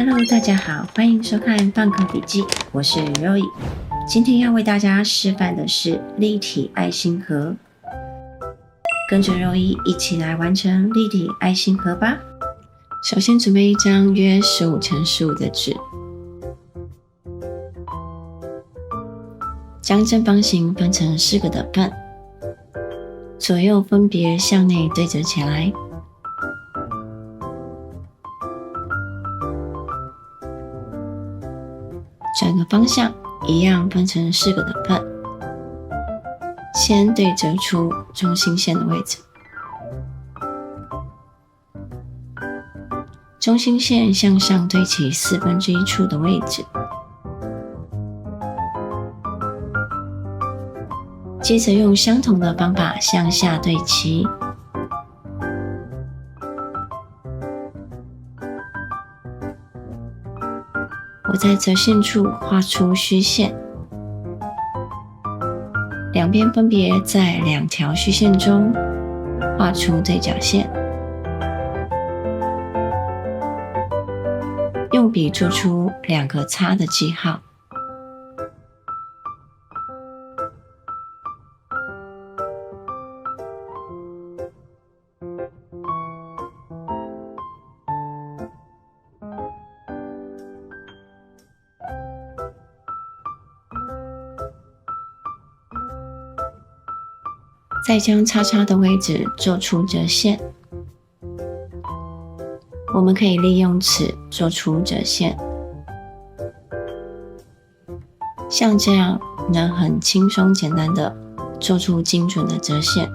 Hello， 大家好，欢迎收看放课笔记，我是 Roy。今天要为大家示范的是立体爱心盒，跟着 Roy 一起来完成立体爱心盒吧。首先准备一张约15×15的纸，将正方形分成4个等份，左右分别向内对折起来。转个方向，一样分成4个等份，先对折出中心线的位置。中心线向上对齐1/4处的位置，接着用相同的方法向下对齐。我在折线处画出虚线，两边分别在2条虚线中画出对角线，用笔做出2个叉的记号。再将叉叉的位置做出折线，我们可以利用尺做出折线，像这样能很轻松简单的做出精准的折线。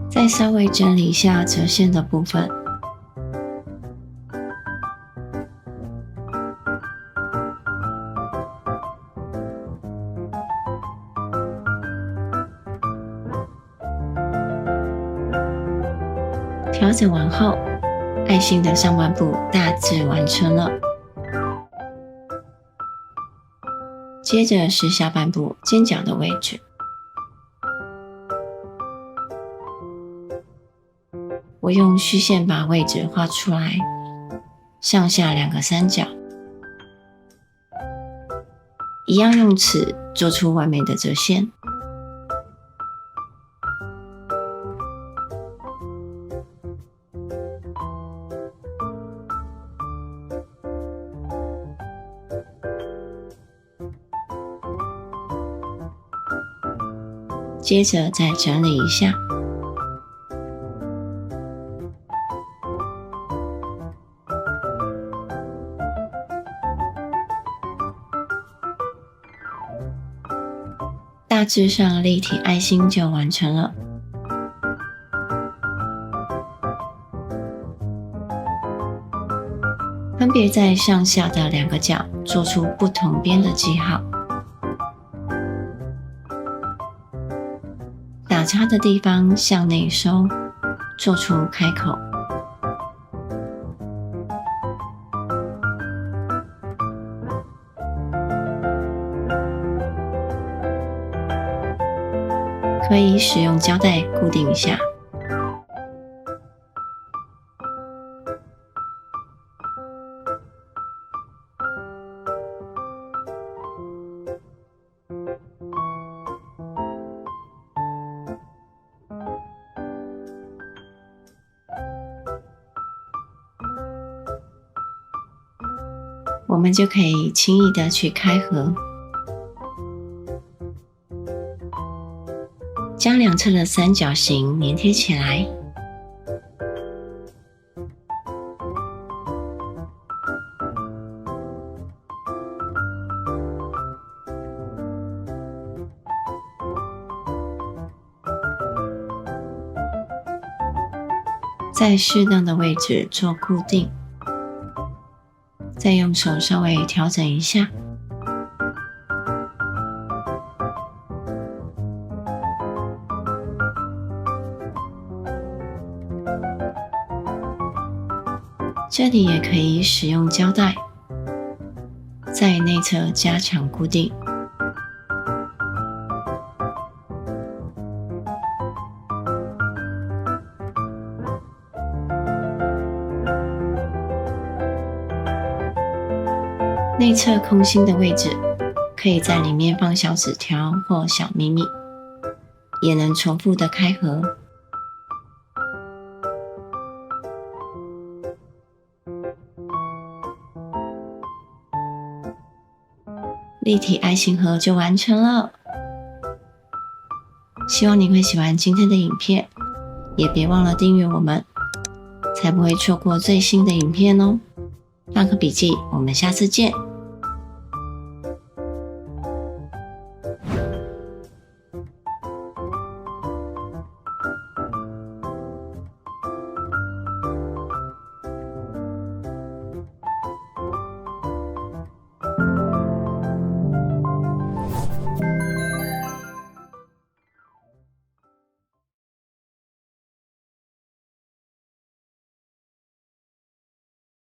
再稍微整理一下折线的部分，调整完后，爱心的上半部大致完成了。接着是下半部尖角的位置，我用虚线把位置画出来，上下2个三角，一样用尺做出完美的折线。接着再整理一下。大致上立体爱心就完成了。分别在上下的2个角做出不同边的记号，打叉的地方向内收，做出开口。可以使用胶带固定一下。我们就可以轻易的去开盒。将2侧的三角形粘贴起来，在适当的位置做固定，再用手稍微调整一下。这里也可以使用胶带，在内侧加强固定。内侧空心的位置，可以在里面放小纸条或小秘密，也能重复的开合。立体爱心盒就完成了，希望你会喜欢今天的影片，也别忘了订阅我们，才不会错过最新的影片哦。放个笔记，我们下次见。